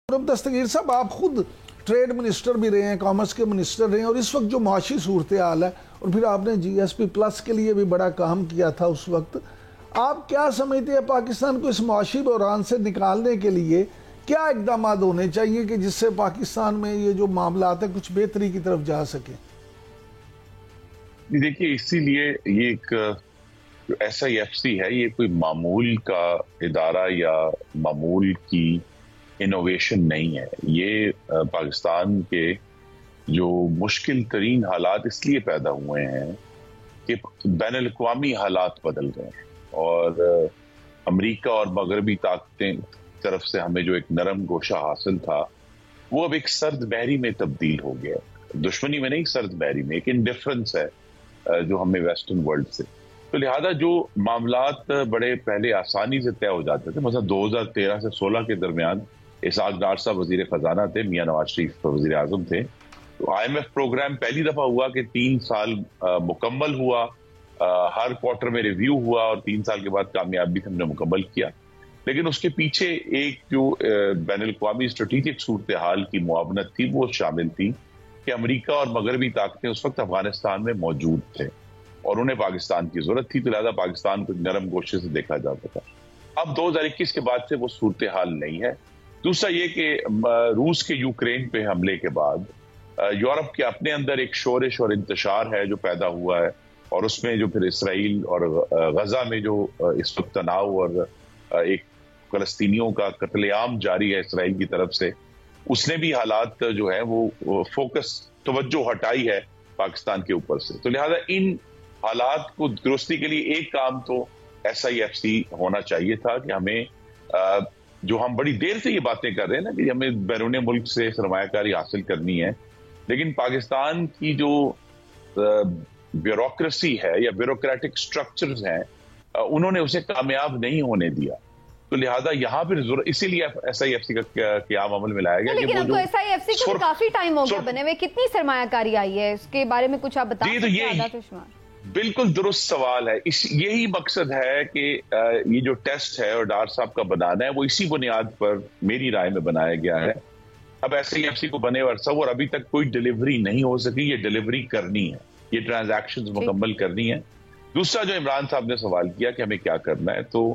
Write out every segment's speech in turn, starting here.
دستگیر صاحب، آپ خود ٹریڈ منسٹر بھی رہے ہیں، کامرس کے منسٹر رہے ہیں، اور اس وقت جو معاشی صورتحال ہے، اور پھر آپ نے جی ایس پی پلس کے لیے بھی بڑا کام کیا تھا اس وقت، آپ کیا سمجھتے ہیں پاکستان کو اس معاشی بحران سے نکالنے کے لیے کیا اقدامات ہونے چاہیے کہ جس سے پاکستان میں یہ جو معاملات ہیں کچھ بہتری کی طرف جا سکیں؟ دیکھیے، اسی لیے یہ ایک جو ایس آئی ایف سی ہے، یہ کوئی معمول کا ادارہ یا معمول کی انوویشن نہیں ہے. یہ پاکستان کے جو مشکل ترین حالات اس لیے پیدا ہوئے ہیں کہ بین الاقوامی حالات بدل گئے ہیں، اور امریکہ اور مغربی طاقتیں طرف سے ہمیں جو ایک نرم گوشہ حاصل تھا وہ اب ایک سرد بحری میں تبدیل ہو گیا. دشمنی میں نہیں، سرد بحری میں ایک انڈیفرنس ہے جو ہمیں ویسٹرن ورلڈ سے. تو لہذا جو معاملات بڑے پہلے آسانی سے طے ہو جاتے تھے، مثلا 2013 سے 16 کے درمیان اسحاق ڈار صاحب وزیر خزانہ تھے، میاں نواز شریف وزیر اعظم تھے، تو آئی ایم ایف پروگرام پہلی دفعہ ہوا کہ 3 سال مکمل ہوا، ہر کوارٹر میں ریویو ہوا، اور 3 سال کے بعد کامیابی سے ہم نے مکمل کیا. لیکن اس کے پیچھے ایک جو بین الاقوامی اسٹریٹجک صورتحال کی معاونت تھی وہ شامل تھی کہ امریکہ اور مغربی طاقتیں اس وقت افغانستان میں موجود تھے اور انہیں پاکستان کی ضرورت تھی، تو لہٰذا پاکستان کو نرم گوشے سے دیکھا جاتا تھا. اب 2021 کے بعد سے وہ صورتحال نہیں ہے. دوسرا یہ کہ روس کے یوکرین پہ حملے کے بعد یورپ کے اپنے اندر ایک شورش اور انتشار ہے جو پیدا ہوا ہے، اور اس میں جو پھر اسرائیل اور غزہ میں جو اس وقت تناؤ اور ایک فلسطینیوں کا قتل عام جاری ہے اسرائیل کی طرف سے، اس نے بھی حالات جو ہے وہ فوکس توجہ ہٹائی ہے پاکستان کے اوپر سے. تو لہذا ان حالات کو درستی کے لیے ایک کام تو ایس آئی ایف سی ہونا چاہیے تھا کہ ہمیں جو ہم بڑی دیر سے یہ باتیں کر رہے ہیں نا کہ ہمیں بیرون ملک سے سرمایہ کاری حاصل کرنی ہے، لیکن پاکستان کی جو بیوروکریسی ہے یا بیوروکریٹک سٹرکچرز ہیں انہوں نے اسے کامیاب نہیں ہونے دیا. تو لہذا یہاں پھر اسی لیے ایس آئی ایف سی کا قیام عمل میں لایا گیا. لیکن اب تو ایس آئی ایف سی کو کافی ٹائم ہو گیا بنے ہوئے، کتنی سرمایہ کاری آئی ہے اس کے بارے میں کچھ آپ بتا سکتے ہیں؟ بالکل درست سوال ہے. یہی مقصد ہے کہ یہ جو ٹیسٹ ہے اور ڈار صاحب کا بنانا ہے وہ اسی بنیاد پر میری رائے میں بنایا گیا ہے. اب ایس آئی ایف سی کو بنے عرصہ اور ابھی تک کوئی ڈیلیوری نہیں ہو سکی. یہ ڈیلیوری کرنی ہے، یہ ٹرانزیکشنز مکمل کرنی ہے. دوسرا جو عمران صاحب نے سوال کیا کہ ہمیں کیا کرنا ہے، تو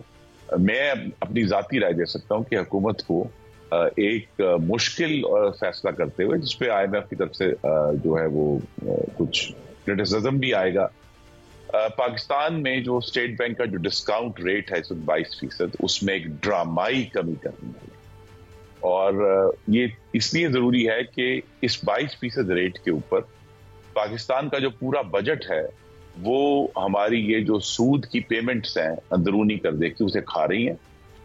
میں اپنی ذاتی رائے دے سکتا ہوں کہ حکومت کو ایک مشکل فیصلہ کرتے ہوئے، جس پہ آئی ایم ایف کی طرف سے جو ہے وہ کچھ کرٹیسزم بھی آئے گا، پاکستان میں جو اسٹیٹ بینک کا جو ڈسکاؤنٹ ریٹ ہے 22%، اس میں ایک ڈرامائی کمی کرنی ہے. اور یہ اس لیے ضروری ہے کہ اس 22% ریٹ کے اوپر پاکستان کا جو پورا بجٹ ہے وہ ہماری یہ جو سود کی پیمنٹس ہیں اندرونی قرضے کی اسے کھا رہی ہیں.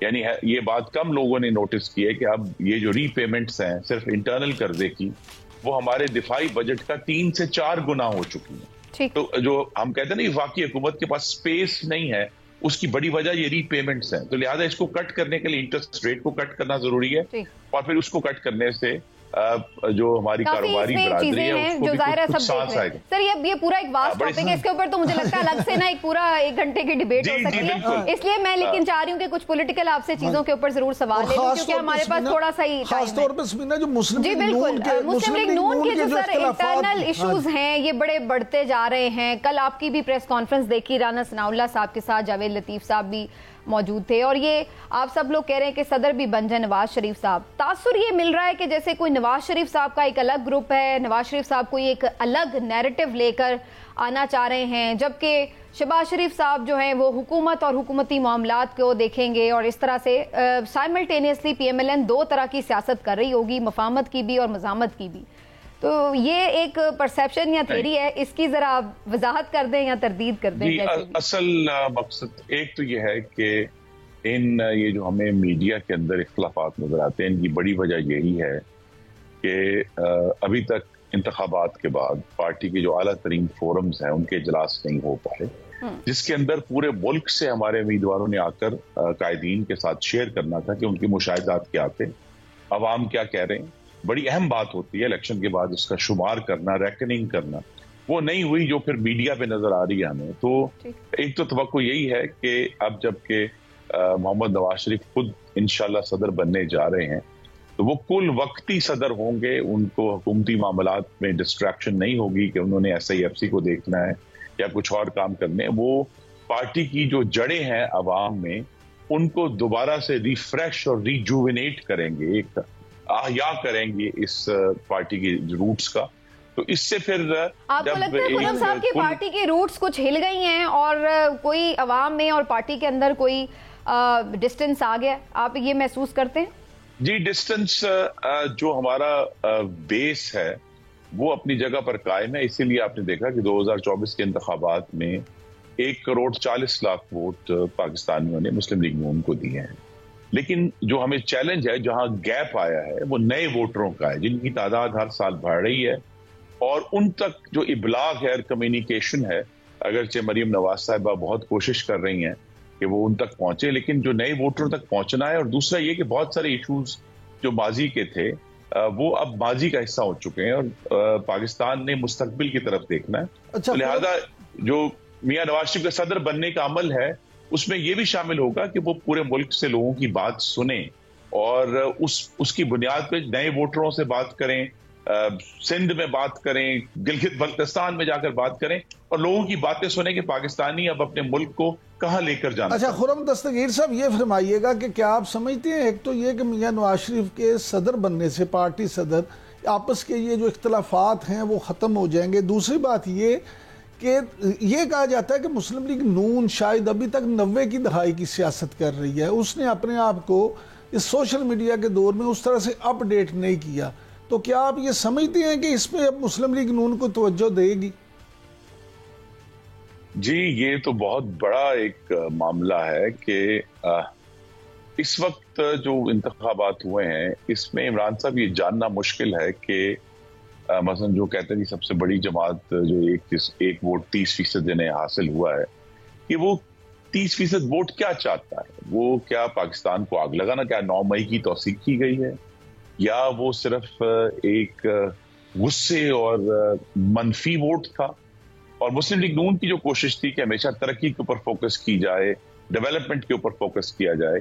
یعنی یہ بات کم لوگوں نے نوٹس کی ہے کہ اب یہ جو ری پیمنٹس ہیں صرف انٹرنل قرضے کی، وہ ہمارے دفاعی بجٹ کا 3 سے 4 گنا ہو چکی ہیں. تو جو ہم کہتے ہیں نا واقعی حکومت کے پاس سپیس نہیں ہے، اس کی بڑی وجہ یہ ری پیمنٹس ہیں. تو لہٰذا اس کو کٹ کرنے کے لیے انٹرسٹ ریٹ کو کٹ کرنا ضروری ہے، اور پھر اس کو کٹ کرنے سے جو ہماری کاروباری برادری ہے اس کو بھی کچھ سانس آئے گا. سر یہ پورا ایک واسٹ ٹاپک ہے، اس کے اوپر تو مجھے لگتا ہے الگ سے نا ایک پورا 1 گھنٹے کی ڈیبیٹ ہو سکتی ہے. اس لیے میں لیکن چاہ رہی ہوں کہ کچھ پولیٹیکل آپ سے چیزوں کے اوپر ضرور سوال لیں، کیونکہ ہمارے پاس تھوڑا سا ہی خاص طور پر سمینا جو مسلم لیگ نون کے جو سر انٹرنل ایشوز ہیں یہ بڑے بڑھتے جا رہے ہیں. کل آپ کی بھی پریس کانفرنس دیکھی، رانا ثناء اللہ صاحب کے ساتھ جاوید لطیف صاحب بھی موجود تھے، اور یہ آپ سب لوگ کہہ رہے ہیں کہ صدر بھی بن جائے نواز شریف صاحب. تاثر یہ مل رہا ہے کہ جیسے کوئی نواز شریف صاحب کا ایک الگ گروپ ہے، نواز شریف صاحب کوئی ایک الگ نیریٹو لے کر آنا چاہ رہے ہیں، جبکہ شہباز شریف صاحب جو ہیں وہ حکومت اور حکومتی معاملات کو دیکھیں گے، اور اس طرح سے simultaneously P M L N 2 طرح کی سیاست کر رہی ہوگی، مفاہمت کی بھی اور مزاحمت کی بھی. تو یہ ایک پرسیپشن یا تھیوری ہے، اس کی ذرا وضاحت کر دیں یا تردید کر دیں. اصل مقصد ایک تو یہ ہے کہ یہ جو ہمیں میڈیا کے اندر اختلافات نظر آتے ہیں، ان کی بڑی وجہ یہی ہے کہ ابھی تک انتخابات کے بعد پارٹی کے جو اعلیٰ ترین فورمز ہیں ان کے اجلاس نہیں ہو پائے، جس کے اندر پورے ملک سے ہمارے امیدواروں نے آ کر قائدین کے ساتھ شیئر کرنا تھا کہ ان کے مشاہدات کیا تھے، عوام کیا کہہ رہے ہیں. بڑی اہم بات ہوتی ہے الیکشن کے بعد اس کا شمار کرنا، ریکننگ کرنا. وہ نہیں ہوئی جو پھر میڈیا پہ نظر آ رہی ہے ہمیں. تو ایک تو توقع یہی ہے کہ اب جب کہ محمد نواز شریف خود انشاءاللہ صدر بننے جا رہے ہیں، تو وہ کل وقتی صدر ہوں گے, ان کو حکومتی معاملات میں ڈسٹریکشن نہیں ہوگی کہ انہوں نے SIFC کو دیکھنا ہے یا کچھ اور کام کرنے ہیں. وہ پارٹی کی جو جڑیں ہیں عوام میں ان کو دوبارہ سے ریفریش اور ریجوونیٹ کریں گے, ایک احیا کریں گے اس پارٹی کی روٹس کا. تو اس سے پھر آپ کو لگتا ہے خرم صاحب کی پارٹی کی روٹس کچھ ہل گئی ہیں اور کوئی عوام میں اور پارٹی کے اندر کوئی ڈسٹنس آ گیا, آپ یہ محسوس کرتے ہیں؟ جی, ڈسٹنس جو ہمارا بیس ہے وہ اپنی جگہ پر قائم ہے. اسی لیے آپ نے دیکھا کہ 2024 کے انتخابات میں 1,40,00,000 ووٹ پاکستانیوں نے مسلم لیگ نون کو دیے ہیں. لیکن جو ہمیں چیلنج ہے, جہاں گیپ آیا ہے, وہ نئے ووٹروں کا ہے جن کی تعداد ہر سال بڑھ رہی ہے, اور ان تک جو ابلاغ ہے, کمیونیکیشن ہے, اگرچہ مریم نواز صاحبہ بہت کوشش کر رہی ہیں کہ وہ ان تک پہنچے, لیکن جو نئے ووٹروں تک پہنچنا ہے. اور دوسرا یہ کہ بہت سارے ایشوز جو ماضی کے تھے وہ اب ماضی کا حصہ ہو چکے ہیں اور پاکستان نے مستقبل کی طرف دیکھنا ہے. لہذا جو میاں نواز شریف کا صدر بننے کا عمل ہے اس میں یہ بھی شامل ہوگا کہ وہ پورے ملک سے لوگوں کی بات سنیں اور اس کی بنیاد پہ نئے ووٹروں سے بات کریں, سندھ میں بات کریں, گلگت بلتستان میں جا کر بات کریں اور لوگوں کی باتیں سنیں کہ پاکستانی اب اپنے ملک کو کہاں لے کر جانا. اچھا خرم دستگیر صاحب, یہ فرمائیے گا کہ کیا آپ سمجھتے ہیں, ایک تو یہ کہ میاں نواز شریف کے صدر بننے سے پارٹی صدر آپس کے یہ جو اختلافات ہیں وہ ختم ہو جائیں گے. دوسری بات یہ کہ یہ کہا جاتا ہے کہ مسلم لیگ نون شاید ابھی تک 90 کی دہائی کی سیاست کر رہی ہے, اس نے اپنے آپ کو اس سوشل میڈیا کے دور میں اس طرح سے اپ ڈیٹ نہیں کیا. تو کیا آپ یہ سمجھتے ہیں کہ اس پہ اب مسلم لیگ نون کو توجہ دے گی؟ جی, یہ تو بہت بڑا ایک معاملہ ہے کہ اس وقت جو انتخابات ہوئے ہیں اس میں عمران صاحب یہ جاننا مشکل ہے کہ مثلا جو کہتے ہیں کہ سب سے بڑی جماعت جو ایک ووٹ 30% جنہیں حاصل ہوا ہے, کہ وہ 30% ووٹ کیا چاہتا ہے. وہ کیا پاکستان کو آگ لگانا, کیا 9 مئی کی توثیق کی گئی ہے, یا وہ صرف ایک غصے اور منفی ووٹ تھا. اور مسلم لیگ نون کی جو کوشش تھی کہ ہمیشہ ترقی کے اوپر فوکس کی جائے, ڈیولپمنٹ کے اوپر فوکس کیا جائے,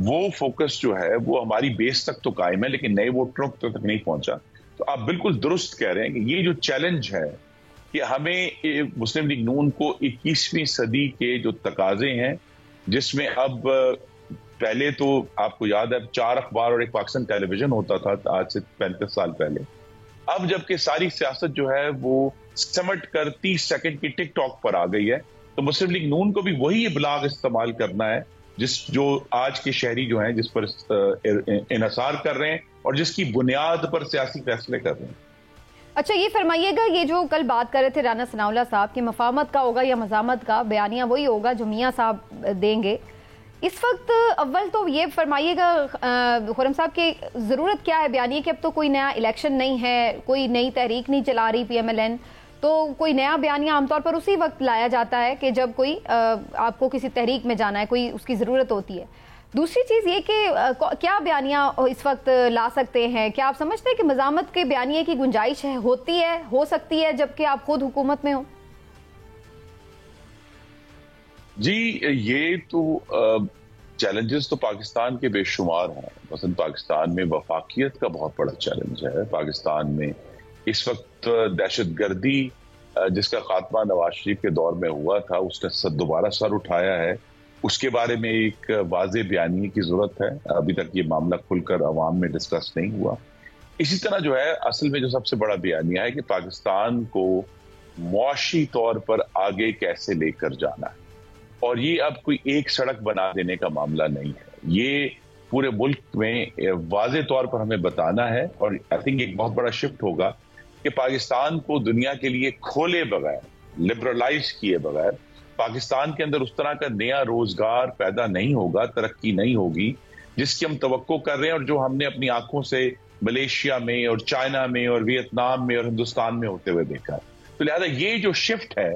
وہ فوکس جو ہے وہ ہماری بیس تک تو قائم ہے لیکن نئے ووٹروں تک نہیں پہنچا. تو آپ بالکل درست کہہ رہے ہیں کہ یہ جو چیلنج ہے کہ ہمیں مسلم لیگ نون کو 21ویں صدی کے جو تقاضے ہیں, جس میں اب پہلے تو آپ کو یاد ہے 4 اخبار اور ایک پاکستان ٹیلی ویژن ہوتا تھا آج سے 35 سال پہلے, اب جبکہ ساری سیاست جو ہے وہ سمٹ کر 30 سیکنڈ کی ٹک ٹاک پر آ گئی ہے, تو مسلم لیگ نون کو بھی وہی ابلاغ استعمال کرنا ہے جو آج کے شہری جو ہیں جس پر انحصار کر رہے ہیں اور جس کی بنیاد پر سیاسی فیصلے کر رہے ہیں. اچھا یہ فرمائیے گا, یہ جو کل بات کر رہے تھے رانا ثناء اللہ صاحب کہ مفاہمت کا ہوگا یا مزاحمت کا, بیانیہ وہی ہوگا جو میاں صاحب دیں گے, اس وقت اول تو یہ فرمائیے گا خرم صاحب کہ ضرورت کیا ہے بیانیے کہ اب تو کوئی نیا الیکشن نہیں ہے, کوئی نئی تحریک نہیں چلا رہی PMLN, تو کوئی نیا بیانیہ عام طور پر اسی وقت لایا جاتا ہے کہ جب کوئی آپ کو کسی تحریک میں جانا ہے, کوئی اس کی ضرورت ہوتی ہے. دوسری چیز یہ کہ کیا بیانیہ اس وقت لا سکتے ہیں, کیا آپ سمجھتے ہیں کہ مزاحمت کے بیانیے کی گنجائش ہوتی ہے, ہو سکتی ہے جبکہ آپ خود حکومت میں ہوں؟ جی, یہ تو چیلنجز تو پاکستان کے بے شمار ہیں. مثلا پاکستان میں وفاقیت کا بہت بڑا چیلنج ہے. پاکستان میں اس وقت دہشت گردی جس کا خاتمہ نواز شریف کے دور میں ہوا تھا, اس نے دوبارہ سر اٹھایا ہے. اس کے بارے میں ایک واضح بیانیے کی ضرورت ہے. ابھی تک یہ معاملہ کھل کر عوام میں ڈسکس نہیں ہوا. اسی طرح جو ہے اصل میں جو سب سے بڑا بیانیہ ہے کہ پاکستان کو معاشی طور پر آگے کیسے لے کر جانا ہے, اور یہ اب کوئی ایک سڑک بنا دینے کا معاملہ نہیں ہے. یہ پورے ملک میں واضح طور پر ہمیں بتانا ہے, اور آئی تھنک ایک بہت بڑا شفٹ ہوگا کہ پاکستان کو دنیا کے لیے کھولے بغیر, لبرلائز کیے بغیر پاکستان کے اندر اس طرح کا نیا روزگار پیدا نہیں ہوگا, ترقی نہیں ہوگی جس کی ہم توقع کر رہے ہیں اور جو ہم نے اپنی آنکھوں سے ملیشیا میں اور چائنا میں اور ویتنام میں اور ہندوستان میں ہوتے ہوئے دیکھا ہے. تو لہذا یہ جو شفٹ ہے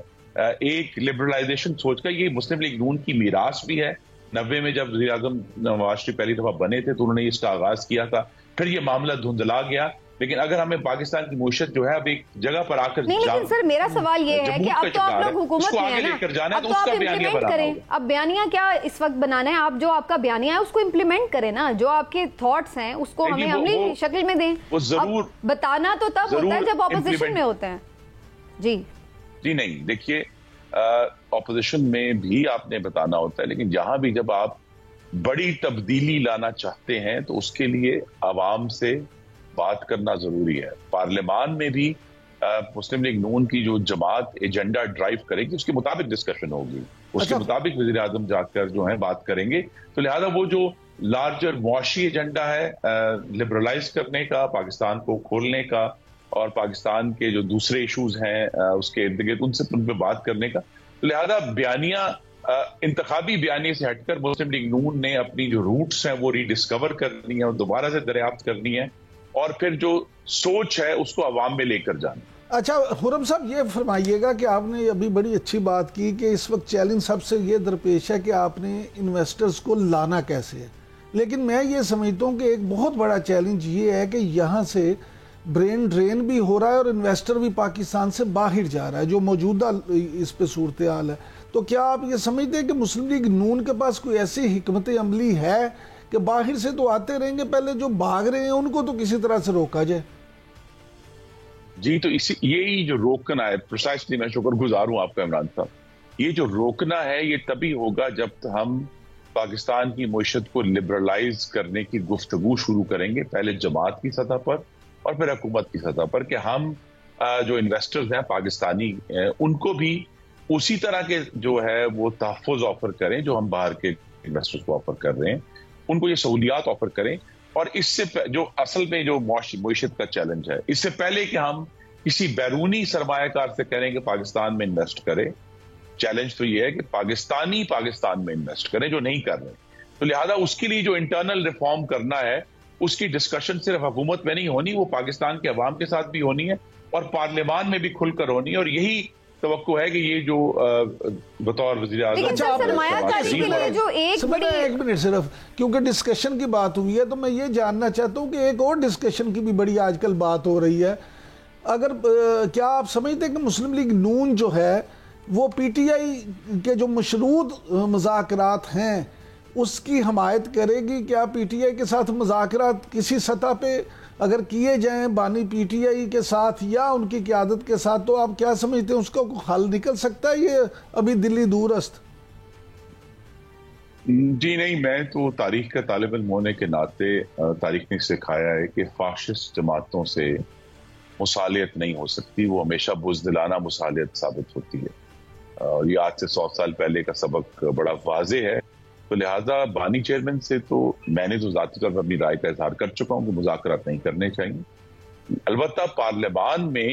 ایک لبرلائزیشن سوچ کا, یہ مسلم لیگ نون کی میراث بھی ہے. 90 میں جب وزیر اعظم نواز شریف پہلی دفعہ بنے تھے تو انہوں نے اس کا آغاز کیا تھا, پھر یہ معاملہ دھندلا گیا, لیکن اگر ہمیں پاکستان کی معیشت جو ہے اب ایک جگہ پر آ کر نہیں، لیکن سر میرا سوال یہ ہے کہ اب تو آپ لوگ حکومت میں ہیں نا، اب تو آپ امپلیمنٹ کریں. اب بیانیہ کیا اس وقت بنانا ہے؟ آپ جو آپ کا بیانیہ ہے اس کو امپلیمنٹ کریں نا، جو آپ کے تھاٹس ہیں اس کو ہمیں عملی شکل میں دیں. بتانا تو تب ہوتا ہے جب اپوزیشن میں ہوتے ہیں. جی نہیں، دیکھیے اپوزیشن میں بھی آپ نے بتانا ہوتا ہے، لیکن جہاں بھی جب آپ بڑی تبدیلی لانا چاہتے ہیں تو اس کے لیے عوام سے بات کرنا ضروری ہے. پارلیمان میں بھی مسلم لیگ نون کی جو جماعت ایجنڈا ڈرائیو کرے گی اس کے مطابق ڈسکشن ہوگی، اس کے مطابق وزیر اعظم جا کر جو ہے بات کریں گے. تو لہذا وہ جو لارجر معاشی ایجنڈا ہے لبرلائز کرنے کا، پاکستان کو کھولنے کا، اور پاکستان کے جو دوسرے ایشوز ہیں اس کے ارد گرد ان پہ بات کرنے کا، تو لہذا بیانیہ انتخابی بیانیے سے ہٹ کر مسلم لیگ نون نے اپنی جو روٹس ہیں وہ ری ڈسکور کرنی ہے اور دوبارہ سے دریافت کرنی ہے، اور پھر جو سوچ ہے اس کو عوام میں لے کر جانا. اچھا خرم صاحب، یہ فرمائیے گا کہ آپ نے ابھی بڑی اچھی بات کی کہ اس وقت چیلنج سب سے یہ درپیش ہے کہ آپ نے انویسٹرز کو لانا کیسے ہے، لیکن میں یہ سمجھتا ہوں کہ ایک بہت بڑا چیلنج یہ ہے کہ یہاں سے برین ڈرین بھی ہو رہا ہے اور انویسٹر بھی پاکستان سے باہر جا رہا ہے، جو موجودہ اس پہ صورتحال ہے. تو کیا آپ یہ سمجھتے ہیں کہ مسلم لیگ نون کے پاس کوئی ایسی حکمت عملی ہے کہ باہر سے تو آتے رہیں گے، پہلے جو بھاگ رہے ہیں ان کو تو کسی طرح سے روکا جائے؟ جی تو یہی جو روکنا ہے، پرسائسلی میں شکر گزار ہوں آپ کا عمران صاحب، یہ جو روکنا ہے یہ تبھی ہوگا جب ہم پاکستان کی معیشت کو لبرلائز کرنے کی گفتگو شروع کریں گے، پہلے جماعت کی سطح پر اور پھر حکومت کی سطح پر، کہ ہم جو انویسٹرز ہیں پاکستانی ان کو بھی اسی طرح کے جو ہے وہ تحفظ آفر کریں جو ہم باہر کے انویسٹرز کو آفر کر رہے ہیں، ان کو یہ سہولیات آفر کریں. اور اس سے جو اصل میں جو معیشت کا چیلنج ہے، اس سے پہلے کہ ہم کسی بیرونی سرمایہ کار سے کریں کہ پاکستان میں انویسٹ کرے، چیلنج تو یہ ہے کہ پاکستان میں انویسٹ کریں جو نہیں کر رہے. تو لہذا اس کے لیے جو انٹرنل ریفارم کرنا ہے اس کی ڈسکشن صرف حکومت میں نہیں ہونی، وہ پاکستان کے عوام کے ساتھ بھی ہونی ہے اور پارلیمان میں بھی کھل کر ہونی ہے. اور یہی توقع ہے کہ یہ جو بطور وزیر اعظم ایک منٹ صرف، کیونکہ ڈسکشن کی بات ہوئی ہے تو میں یہ جاننا چاہتا ہوں کہ ایک اور ڈسکشن کی بھی بڑی آج کل بات ہو رہی ہے. اگر کیا آپ سمجھتے ہیں کہ مسلم لیگ نون جو ہے وہ پی ٹی آئی کے جو مشروط مذاکرات ہیں اس کی حمایت کرے گی؟ کیا پی ٹی آئی کے ساتھ مذاکرات کسی سطح پہ اگر کیے جائیں بانی پی ٹی آئی کے ساتھ یا ان کی قیادت کے ساتھ، تو آپ کیا سمجھتے ہیں اس کا کوئی حل نکل سکتا ہے یہ ابھی دلی دور است؟ جی نہیں، میں تو تاریخ کا طالب علم ہونے کے ناطے تاریخ نے سکھایا ہے کہ فاشسٹ جماعتوں سے مصالحت نہیں ہو سکتی، وہ ہمیشہ بزدلانہ مصالحت ثابت ہوتی ہے، اور یہ آج سے 100 سال پہلے کا سبق بڑا واضح ہے. تو لہٰذا بانی چیئرمین سے تو میں نے تو ذاتی طور پر اپنی رائے کا اظہار کر چکا ہوں کہ مذاکرات نہیں کرنے چاہیے. البتہ پارلیمان میں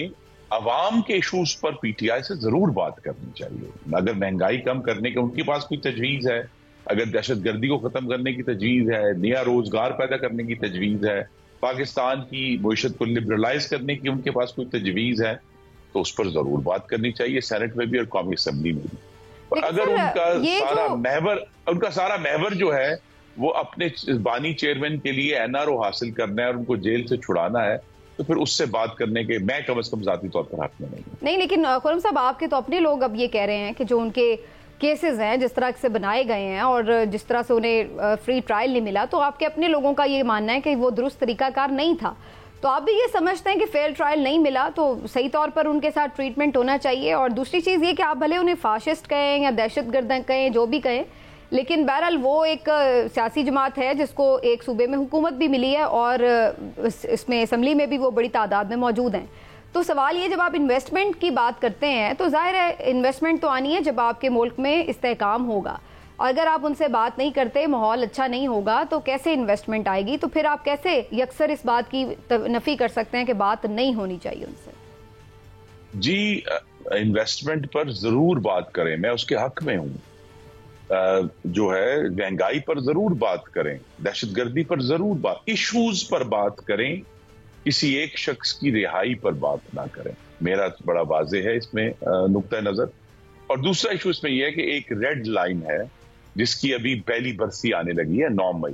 عوام کے issues per P T I سے ضرور بات کرنی چاہیے. اگر مہنگائی کم کرنے کے ان کے پاس کوئی تجویز ہے، اگر دہشت گردی کو ختم کرنے کی تجویز ہے، نیا روزگار پیدا کرنے کی تجویز ہے، پاکستان کی معیشت کو لبرلائز کرنے کی ان کے پاس کوئی تجویز ہے، تو اس پر ضرور بات کرنی چاہیے، سینٹ میں بھی اور قومی اسمبلی میں بھی. اگر ان کا سارا محور جو ہے وہ اپنے بانی چیئرمین کے لیے این آر او حاصل کرنا ہے اور ان کو جیل سے چھڑانا ہے، تو پھر اس سے بات کرنے کے میں کم از کم ذاتی طور پر حق میں نہیں. لیکن خرم صاحب، آپ کے تو اپنے لوگ اب یہ کہہ رہے ہیں کہ جو ان کے کیسز ہیں جس طرح سے بنائے گئے ہیں اور جس طرح سے انہیں فری ٹرائل نہیں ملا، تو آپ کے اپنے لوگوں کا یہ ماننا ہے کہ وہ درست طریقہ کار نہیں تھا. تو آپ بھی یہ سمجھتے ہیں کہ فیئر ٹرائل نہیں ملا تو صحیح طور پر ان کے ساتھ ٹریٹمنٹ ہونا چاہیے؟ اور دوسری چیز یہ کہ آپ بھلے انہیں فاشسٹ کہیں یا دہشت گرد کہیں، جو بھی کہیں، لیکن بہرحال وہ ایک سیاسی جماعت ہے جس کو ایک صوبے میں حکومت بھی ملی ہے اور اس میں اسمبلی میں بھی وہ بڑی تعداد میں موجود ہیں. تو سوال یہ، جب آپ انویسٹمنٹ کی بات کرتے ہیں تو ظاہر ہے انویسٹمنٹ تو آنی ہے جب آپ کے ملک میں استحکام ہوگا، اور اگر آپ ان سے بات نہیں کرتے، ماحول اچھا نہیں ہوگا، تو کیسے انویسٹمنٹ آئے گی؟ تو پھر آپ کیسے یکسر اس بات کی نفی کر سکتے ہیں کہ بات نہیں ہونی چاہیے ان سے؟ جی انویسٹمنٹ پر ضرور بات کریں، میں اس کے حق میں ہوں. جو ہے مہنگائی پر ضرور بات کریں، دہشت گردی پر ضرور ایشوز پر بات کریں، کسی ایک شخص کی رہائی پر بات نہ کریں. میرا بڑا واضح ہے اس میں نقطہ نظر. اور دوسرا ایشو اس میں یہ ہے کہ ایک ریڈ لائن ہے جس کی ابھی پہلی برسی آنے لگی ہے 9 مئی.